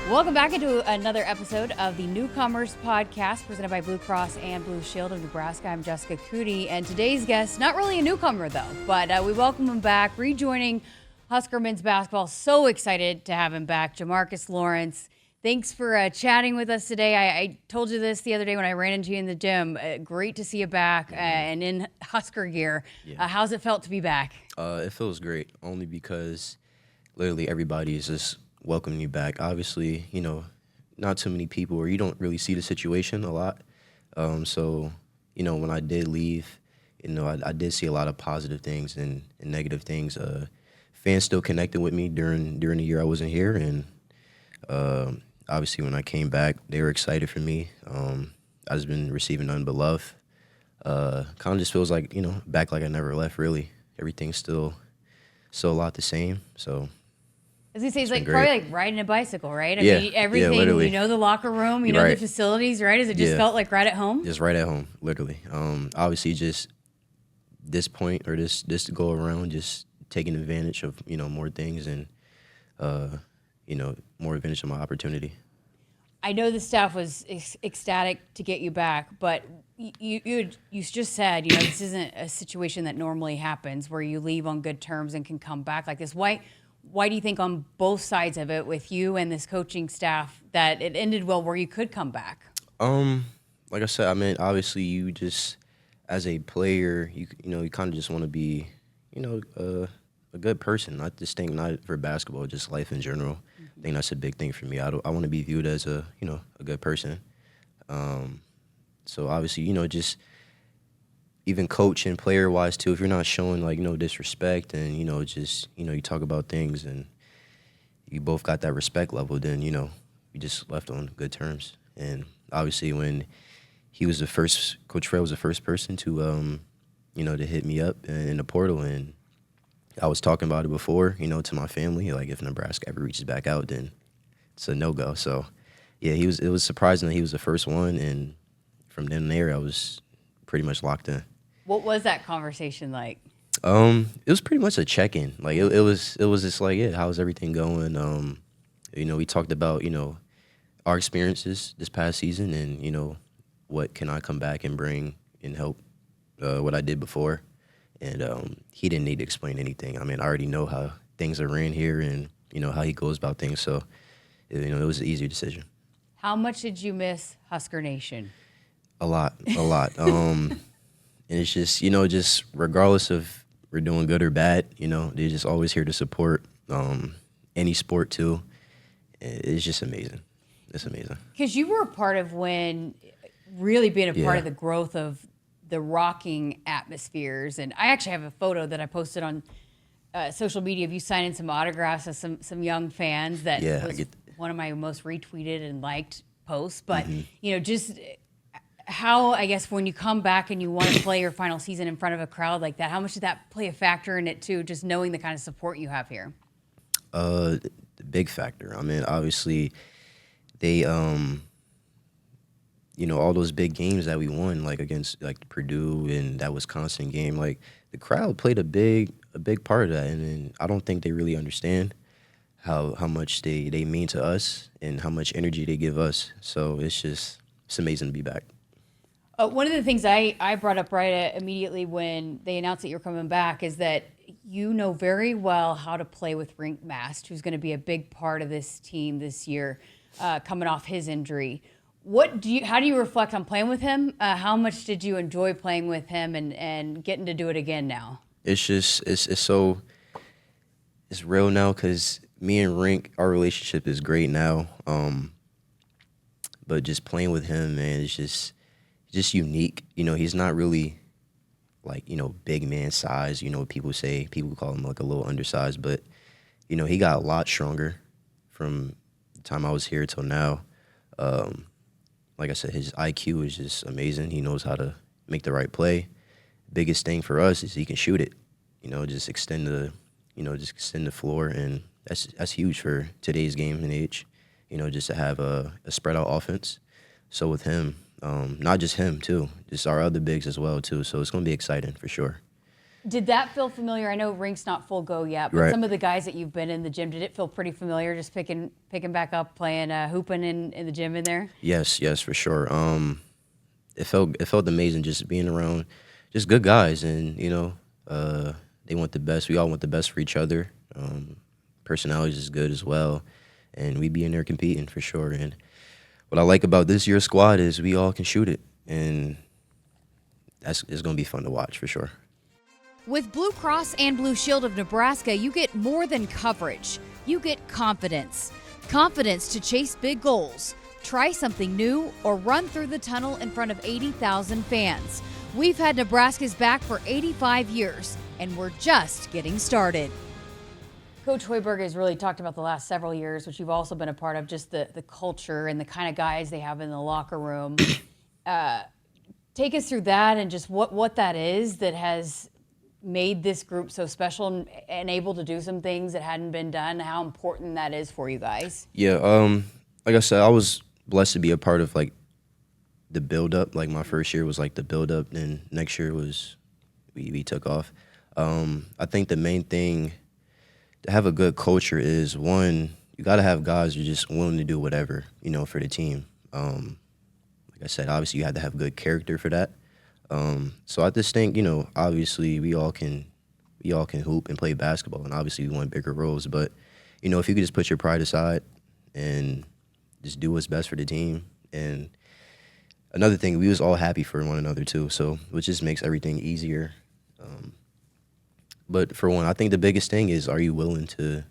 Welcome back into another episode of the Newcomers Podcast presented by Blue Cross and Blue Shield of Nebraska. I'm Jessica Coody, and today's guest, not really a newcomer though, but we welcome him back, rejoining Husker men's basketball. So excited to have him back, Jamarques Lawrence. Thanks for chatting with us today. I told you this the other day when I ran into you in the gym. Great to see you back and in Husker gear. Yeah. How's it felt to be back? It feels great, only because literally everybody is just welcoming you back. Obviously, not too many people, or you don't really see the situation a lot. So, when I did leave, I did see a lot of positive things and negative things. Fans still connected with me during the year I wasn't here, and obviously when I came back, they were excited for me. I've just been receiving nothing but love. Kind of just feels like, back like I never left, really. Everything's still a lot the same, so. As you say, it's like probably like riding a bicycle, right? I Yeah, mean, everything, the locker room, You're right. the facilities, right? Is it just felt like right at home? Just right at home, literally. Obviously, just this point or this go around, just taking advantage of, more things and, more advantage of my opportunity. I know the staff was ecstatic to get you back, but you just said, this isn't a situation that normally happens where you leave on good terms and can come back like this. Why do you think on both sides of it with you and this coaching staff that it ended well where you could come back? Like I said, obviously you just, as a player, you kind of just want to be, a good person. Not this thing, not for basketball, just life in general. Mm-hmm. I think that's a big thing for me. I want to be viewed as a good person. So obviously, just even coach and player wise too, if you're not showing no disrespect and you talk about things and you both got that respect level, then you just left on good terms. And obviously when he was Coach Fred was the first person to to hit me up in the portal, and I was talking about it before to my family, like if Nebraska ever reaches back out, then it's a no-go. So yeah, it was surprising that he was the first one, and from then there I was pretty much locked in. What was that conversation like? It was pretty much a check-in. Like it was just like, yeah, how's everything going? We talked about, our experiences this past season and, what can I come back and bring and help what I did before. And he didn't need to explain anything. I already know how things are ran here and, how he goes about things. So, it was an easier decision. How much did you miss Husker Nation? A lot. And it's just, just regardless of we're doing good or bad, they're just always here to support any sport too. It's just amazing. It's amazing. Because you were a part of really being a part of the growth of the rocking atmospheres. And I actually have a photo that I posted on social media of you signing some autographs of some young fans that was one of my most retweeted and liked posts. But, just how, I guess, when you come back and you want to play your final season in front of a crowd like that, how much did that play a factor in it too, just knowing the kind of support you have here? The big factor. Obviously, they, all those big games that we won, like against Purdue and that Wisconsin game, the crowd played a big part of that, and I don't think they really understand how much they mean to us and how much energy they give us. So it's amazing to be back. One of the things I brought up immediately when they announced that you're coming back is that you know very well how to play with Rink Mast, who's going to be a big part of this team this year, coming off his injury. How do you reflect on playing with him? How much did you enjoy playing with him and getting to do it again now? It's real now because me and Rink, our relationship is great now. But just playing with him, man, it's just unique. He's not really big man size. People call him a little undersized, but he got a lot stronger from the time I was here till now. Like I said, his IQ is just amazing. He knows how to make the right play. Biggest thing for us is he can shoot it. Just extend the floor, and that's huge for today's game and age. Just to have a spread out offense. So with him, not just him too, just our other bigs as well too. So it's going to be exciting for sure. Did that feel familiar? I know rink's not full go yet, but Right. some of the guys that you've been in the gym, did it feel pretty familiar? Just picking back up, playing, hooping in the gym in there. Yes, for sure. It felt amazing just being around just good guys, and they want the best. We all want the best for each other. Personalities is good as well, and we be in there competing for sure. And what I like about this year's squad is we all can shoot it, and it's gonna be fun to watch for sure. With Blue Cross and Blue Shield of Nebraska, you get more than coverage. You get confidence. Confidence to chase big goals, try something new, or run through the tunnel in front of 80,000 fans. We've had Nebraska's back for 85 years, and we're just getting started. Coach Hoiberg has really talked about the last several years, which you've also been a part of, just the culture and the kind of guys they have in the locker room. Take us through that and just what that is that has made this group so special and able to do some things that hadn't been done, how important that is for you guys. Yeah, like I said, I was blessed to be a part of like the build up. Like my first year was like the build up, and next year was we took off. I think the main thing to have a good culture is, one, you got to have guys who are just willing to do whatever, for the team. Like I said, obviously you have to have good character for that. So I just think, obviously we all can hoop and play basketball, and obviously we want bigger roles. But, if you could just put your pride aside and just do what's best for the team. And another thing, we was all happy for one another too, so which just makes everything easier. But for one, I think the biggest thing is, are you willing to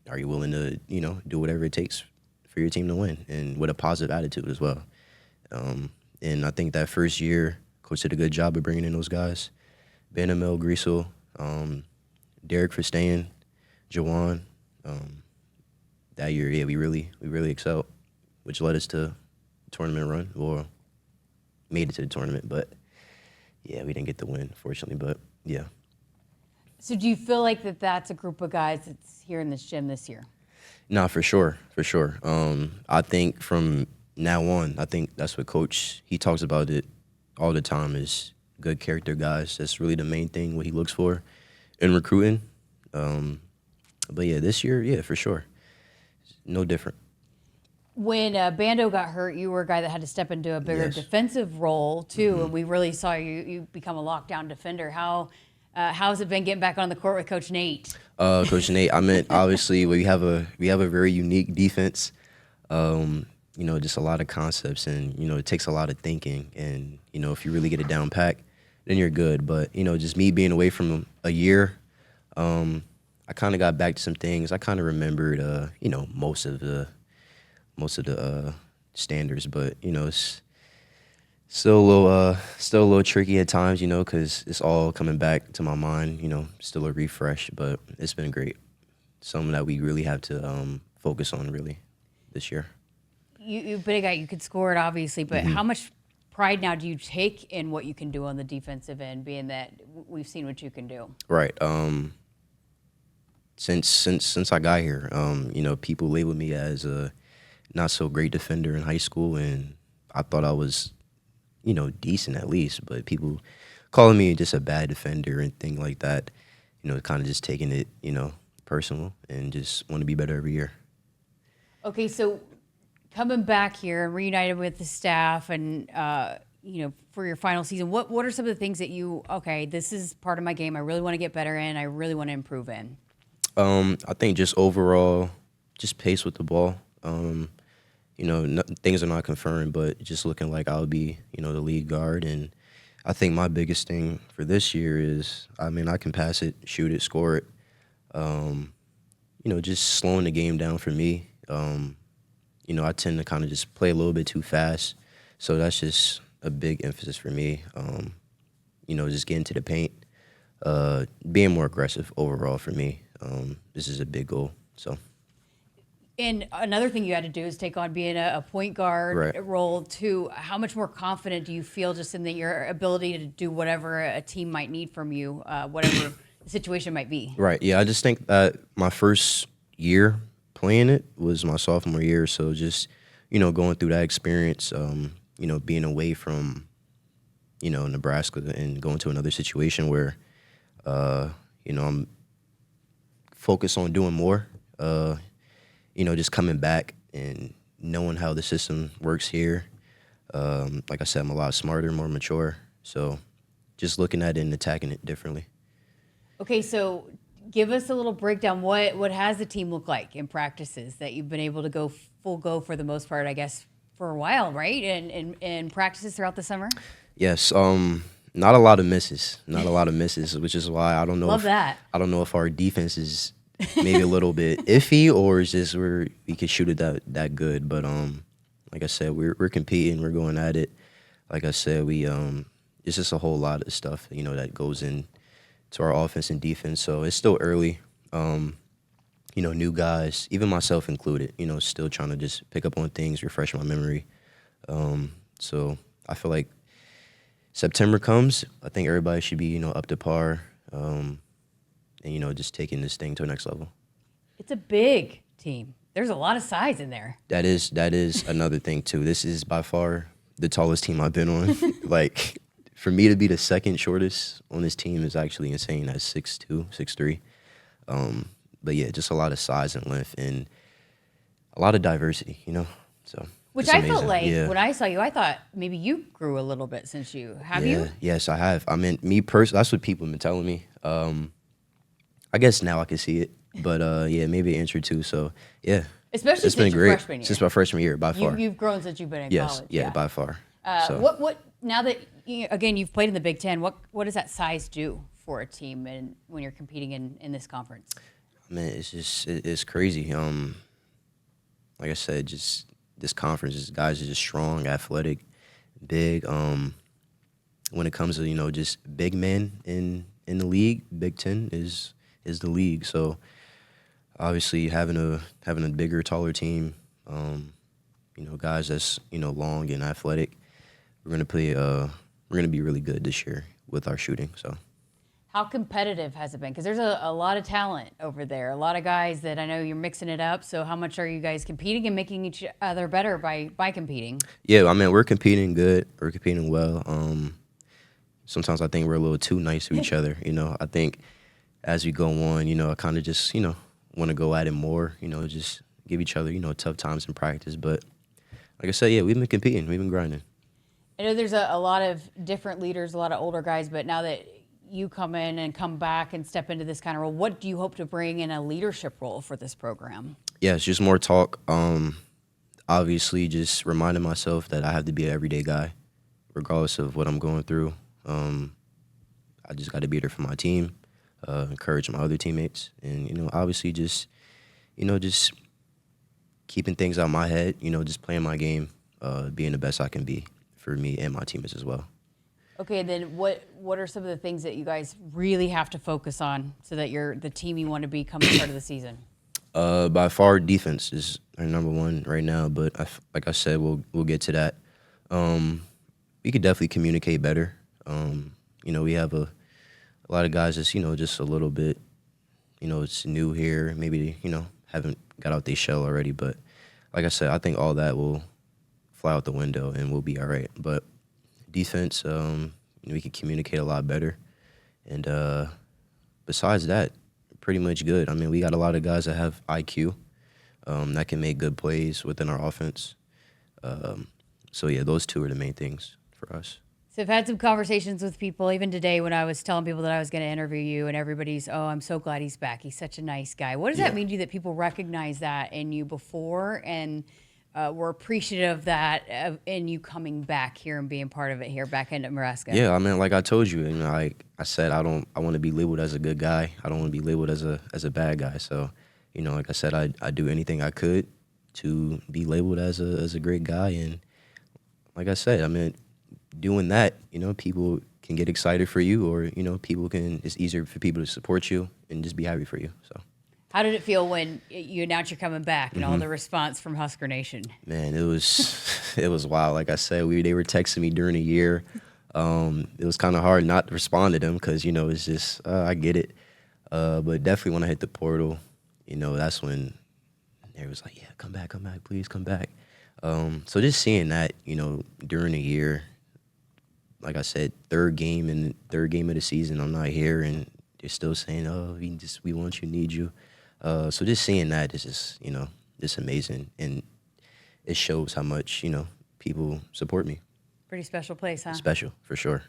do whatever it takes for your team to win, and with a positive attitude as well. And I think that first year, Coach did a good job of bringing in those guys. Benamel, Griesel, Derek for staying, Jawan. That year, yeah, we really excelled, which led us to tournament run, or made it to the tournament. But, yeah, we didn't get the win, fortunately, but, yeah. So do you feel like that's a group of guys that's here in this gym this year? No, for sure. I think from now on, I think that's what Coach, he talks about it all the time, is good character guys. That's really the main thing, what he looks for in recruiting. But, yeah, this year, yeah, for sure. No different. When Bando got hurt, you were a guy that had to step into a bigger defensive role, too, and we really saw you become a lockdown defender. How's it been getting back on the court with Coach Nate? Coach Nate, I meant, obviously, we have a very unique defense. Just a lot of concepts, and, it takes a lot of thinking. And, if you really get it down pat, then you're good. But, just me being away from a year, I kind of got back to some things. I kind of remembered, most of the standards, but, it's still a little tricky at times, because it's all coming back to my mind, still a refresh, but it's been great. Something that we really have to focus on, really, this year. You've been a guy, you could score it, obviously, but how much pride now do you take in what you can do on the defensive end, being that we've seen what you can do? Right. Since I got here, people labeled me as a not so great defender in high school, and I thought I was, decent at least, but people calling me just a bad defender and things like that, kind of just taking it, personal, and just want to be better every year. Okay, so coming back here and reunited with the staff and, for your final season, what are some of the things that this is part of my game I really want to get better in, I really want to improve in? I think just overall, just pace with the ball. Things are not confirmed, but just looking like I'll be, the lead guard. And I think my biggest thing for this year is, I can pass it, shoot it, score it. Just slowing the game down for me. I tend to kind of just play a little bit too fast. So that's just a big emphasis for me. Just getting to the paint, being more aggressive overall for me. This is a big goal, so. And another thing you had to do is take on being a point guard role too. How much more confident do you feel just in your ability to do whatever a team might need from you, whatever the situation might be? Right. Yeah, I just think that my first year playing it was my sophomore year. So just, going through that experience, being away from, Nebraska and going to another situation where, I'm focused on doing more, just coming back and knowing how the system works here. Like I said, I'm a lot smarter, more mature. So just looking at it and attacking it differently. Okay, so give us a little breakdown. What has the team look like in practices that you've been able to go full go for the most part, I guess, for a while, right? And practices throughout the summer? Yes. Not a lot of misses. Not a lot of misses, which is why I don't know. Love that. I don't know if our defense is maybe a little bit iffy or is just we could shoot it that good. But like I said, we're competing. We're going at it. Like I said, it's just a whole lot of stuff that goes in to our offense and defense. So it's still early. New guys, even myself included. Still trying to just pick up on things, refresh my memory. So I feel like September comes, I think everybody should be, up to par, and, just taking this thing to the next level. It's a big team. There's a lot of size in there. That is another thing, too. This is by far the tallest team I've been on. Like, for me to be the second shortest on this team is actually insane at 6'2", 6'3". But, yeah, just a lot of size and length and a lot of diversity, so. Which I felt like when I saw you, I thought maybe you grew a little bit since you. Have you? Yes, I have. I mean, me personally, that's what people have been telling me. I guess now I can see it. But, maybe an inch or two. So, yeah. Especially it's since been great. Freshman year. Since my freshman year, by far. You've grown since you've been in yes, college. Yeah, by far. What now that, again, you've played in the Big Ten, what does that size do for a team and when you're competing in this conference? Man, it's crazy. Like I said, just this conference, guys are just strong, athletic, big. When it comes to just big men in the league, Big Ten is the league. So obviously having a bigger, taller team, guys that's long and athletic, we're gonna be really good this year with our shooting. So. How competitive has it been? Because there's a lot of talent over there, a lot of guys that I know you're mixing it up. So how much are you guys competing and making each other better by competing? Yeah, I mean, we're competing good. We're competing well. Sometimes I think we're a little too nice to each other. I think as we go on, I kind of just, want to go at it more, just give each other, tough times in practice. But like I said, yeah, we've been competing. We've been grinding. I know there's a lot of different leaders, a lot of older guys, but now that you come in and come back and step into this kind of role, what do you hope to bring in a leadership role for this program? Yeah, it's just more talk. Obviously, just reminding myself that I have to be an everyday guy, regardless of what I'm going through. I just got to be there for my team, encourage my other teammates, and obviously just keeping things out of my head. Just playing my game, being the best I can be for me and my teammates as well. Okay, then what are some of the things that you guys really have to focus on so that you're the team you want to be come the start of the season? By far, defense is our number one right now. But like I said, we'll get to that. We could definitely communicate better. We have a lot of guys that's just a little bit, it's new here. Maybe haven't got out their shell already. But like I said, I think all that will fly out the window and we'll be all right. But defense, we can communicate a lot better. And besides that, pretty much good. I mean, we got a lot of guys that have IQ that can make good plays within our offense. So, yeah, those two are the main things for us. So I've had some conversations with people, even today when I was telling people that I was going to interview you, and everybody's, I'm so glad he's back. He's such a nice guy. What does that mean to you that people recognize that in you before and we're appreciative of that in you coming back here and being part of it here back in Nebraska? Yeah, I mean, like I told you, like I said, I want to be labeled as a good guy. I don't want to be labeled as a bad guy. So, like I said, I do anything I could to be labeled as a great guy. And like I said, I mean, doing that, people can get excited for you, or it's easier for people to support you and just be happy for you. So. How did it feel when you announced you're coming back and all the response from Husker Nation? Man, it was wild. Like I said, they were texting me during the year. It was kind of hard not to respond to them because, it's just, I get it. But definitely when I hit the portal, that's when they was like, yeah, come back, please come back. So just seeing that, during the year, like I said, third game of the season, I'm not here, and they're still saying, "Oh, we want you, need you." So just seeing that is just, just amazing, and it shows how much, people support me. Pretty special place, huh? Special, for sure.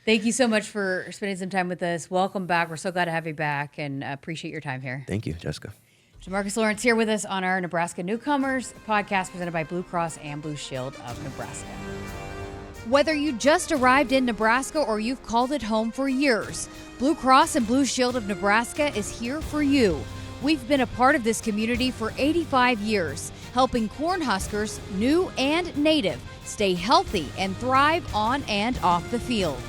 Thank you so much for spending some time with us. Welcome back. We're so glad to have you back, and appreciate your time here. Thank you, Jessica. Jamarques Lawrence here with us on our Nebraska Newcomers podcast presented by Blue Cross and Blue Shield of Nebraska. Whether you just arrived in Nebraska or you've called it home for years, Blue Cross and Blue Shield of Nebraska is here for you. We've been a part of this community for 85 years, helping Cornhuskers, new and native, stay healthy and thrive on and off the field.